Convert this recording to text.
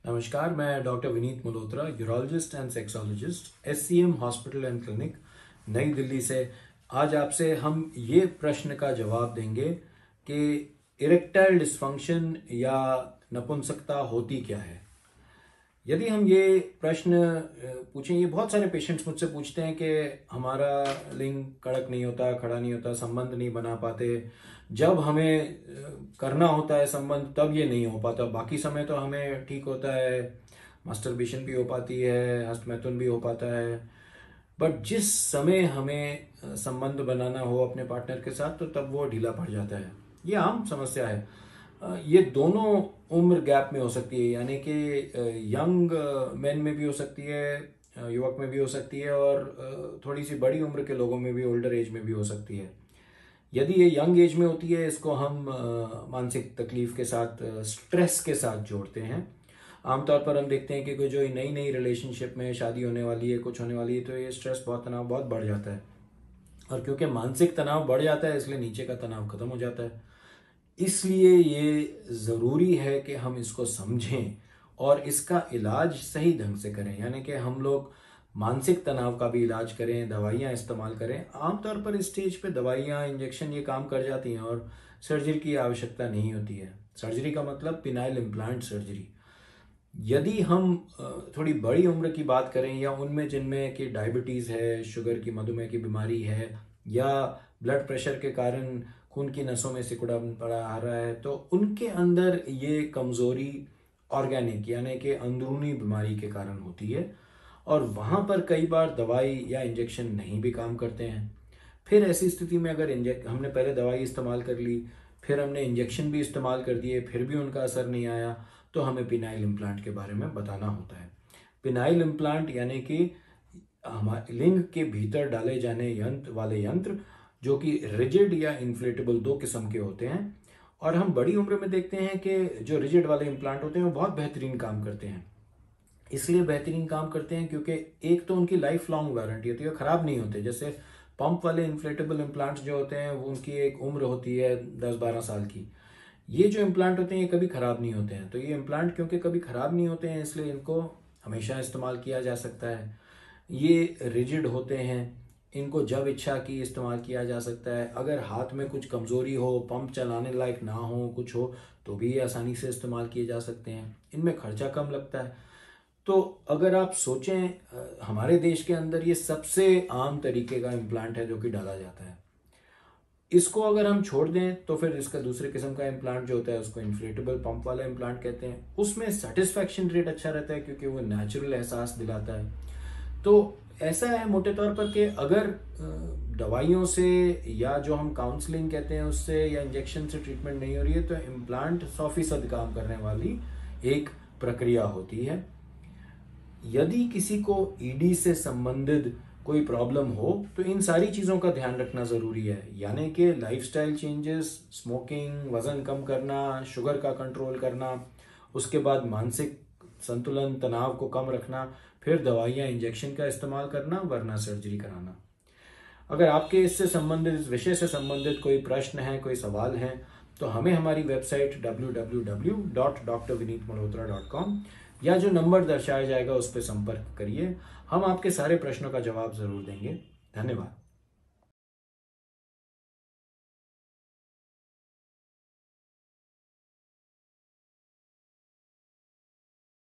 नमस्कार, मैं doctor Vineet Malhotra, urologist and sexologist, SCM hospital and clinic, नई दिल्ली से। आज आपसे हम ये प्रश्न का जवाब देंगे कि इरेक्टाइल डिस्फंक्शन या नपुंसकता होती क्या है। यदि हम ये प्रश्न पूछें, ये बहुत सारे पेशेंट्स मुझसे पूछते हैं कि हमारा लिंग कड़क नहीं होता, खड़ा नहीं होता, संबंध नहीं बना पाते, जब हमें करना होता है संबंध तब ये नहीं हो पाता, बाकी समय तो हमें ठीक होता है, मास्टरबेशन भी हो पाती है, हस्तमैथुन भी हो पाता है, बट जिस समय हमें संबंध बनाना हो अपने पार्टनर के साथ तो तब वो ढीला पड़ जाता है। ये आम समस्या है। ये दोनों उम्र गैप में हो सकती है, यानी कि यंग मैन में भी हो सकती है, युवक में भी हो सकती है, और थोड़ी सी बड़ी उम्र के लोगों में भी, ओल्डर एज में भी हो सकती है। यदि ये यंग एज में होती है, इसको हम मानसिक तकलीफ के साथ, स्ट्रेस के साथ जोड़ते हैं। आमतौर पर हम देखते हैं कि कोई जो नई नई रिलेशनशिप में शादी होने वाली है, कुछ होने वाली है, तो ये स्ट्रेस बहुत, तनाव बहुत बढ़ जाता है, और क्योंकि मानसिक तनाव बढ़ जाता है इसलिए नीचे का तनाव खत्म हो जाता है। इसलिए ये ज़रूरी है कि हम इसको समझें और इसका इलाज सही ढंग से करें, यानी कि हम लोग मानसिक तनाव का भी इलाज करें, दवाइयाँ इस्तेमाल करें। आमतौर पर इस स्टेज पे दवाइयाँ, इंजेक्शन ये काम कर जाती हैं और सर्जरी की आवश्यकता नहीं होती है। सर्जरी का मतलब पिनाइल इम्प्लांट सर्जरी। यदि हम थोड़ी बड़ी उम्र की बात करें, या उनमें जिनमें कि डायबिटीज़ है, शुगर की, मधुमेह की बीमारी है, या ब्लड प्रेशर के कारण खून की नसों में सिकुड़न पड़ा आ रहा है, तो उनके अंदर ये कमज़ोरी ऑर्गेनिक यानी कि अंदरूनी बीमारी के कारण होती है, और वहाँ पर कई बार दवाई या इंजेक्शन नहीं भी काम करते हैं। फिर ऐसी स्थिति में अगर हमने पहले दवाई इस्तेमाल कर ली, फिर हमने इंजेक्शन भी इस्तेमाल कर दिए, फिर भी उनका असर नहीं आया, तो हमें पिनाइल इम्प्लांट के बारे में बताना होता है। पिनाइल इम्प्लांट यानी कि हमारे लिंग के भीतर डाले जाने यंत्र जो कि रिजिड या इन्फ्लेटेबल, दो किस्म के होते हैं। और हम बड़ी उम्र में देखते हैं कि जो रिजिड वाले इम्प्लांट होते हैं वो बहुत बेहतरीन काम करते हैं। इसलिए बेहतरीन काम करते हैं क्योंकि एक तो उनकी लाइफ लॉन्ग वारंटी होती है, खराब नहीं होते। जैसे पंप वाले इन्फ्लेटेबल इम्प्लांट्स जो होते हैं वो उनकी एक उम्र होती है 10-12 साल की। ये जो इम्प्लांट होते हैं ये कभी ख़राब नहीं होते हैं। तो ये इम्प्लांट क्योंकि कभी ख़राब नहीं होते हैं, इसलिए इनको हमेशा इस्तेमाल किया जा सकता है। ये रिजिड होते हैं, इनको जब इच्छा की इस्तेमाल किया जा सकता है। अगर हाथ में कुछ कमज़ोरी हो, पंप चलाने लायक ना हो, कुछ हो, तो भी ये आसानी से इस्तेमाल किए जा सकते हैं। इनमें खर्चा कम लगता है। तो अगर आप सोचें, हमारे देश के अंदर ये सबसे आम तरीके का इम्प्लांट है जो कि डाला जाता है। इसको अगर हम छोड़ दें तो फिर इसका दूसरे किस्म का इम्प्लांट जो होता है उसको इन्फ्लेटेबल पंप वाला इम्प्लांट कहते हैं। उसमें सेटिस्फैक्शन रेट अच्छा रहता है क्योंकि वो नेचुरल एहसास दिलाता है। तो ऐसा है मोटे तौर पर कि अगर दवाइयों से या जो हम काउंसलिंग कहते हैं उससे या इंजेक्शन से ट्रीटमेंट नहीं हो रही है, तो इम्प्लांट 100% काम करने वाली एक प्रक्रिया होती है। यदि किसी को ईडी से संबंधित कोई प्रॉब्लम हो तो इन सारी चीज़ों का ध्यान रखना ज़रूरी है, यानी कि लाइफस्टाइल चेंजेस, स्मोकिंग, वज़न कम करना, शुगर का कंट्रोल करना, उसके बाद मानसिक संतुलन, तनाव को कम रखना, फिर दवाइयाँ, इंजेक्शन का इस्तेमाल करना, वरना सर्जरी कराना। अगर आपके इससे संबंधित, इस विषय से संबंधित कोई प्रश्न है, कोई सवाल हैं, तो हमें हमारी वेबसाइट www.drvinitmalhotra.com या जो नंबर दर्शाया जाएगा उस पर संपर्क करिए। हम आपके सारे प्रश्नों का जवाब ज़रूर देंगे। धन्यवाद।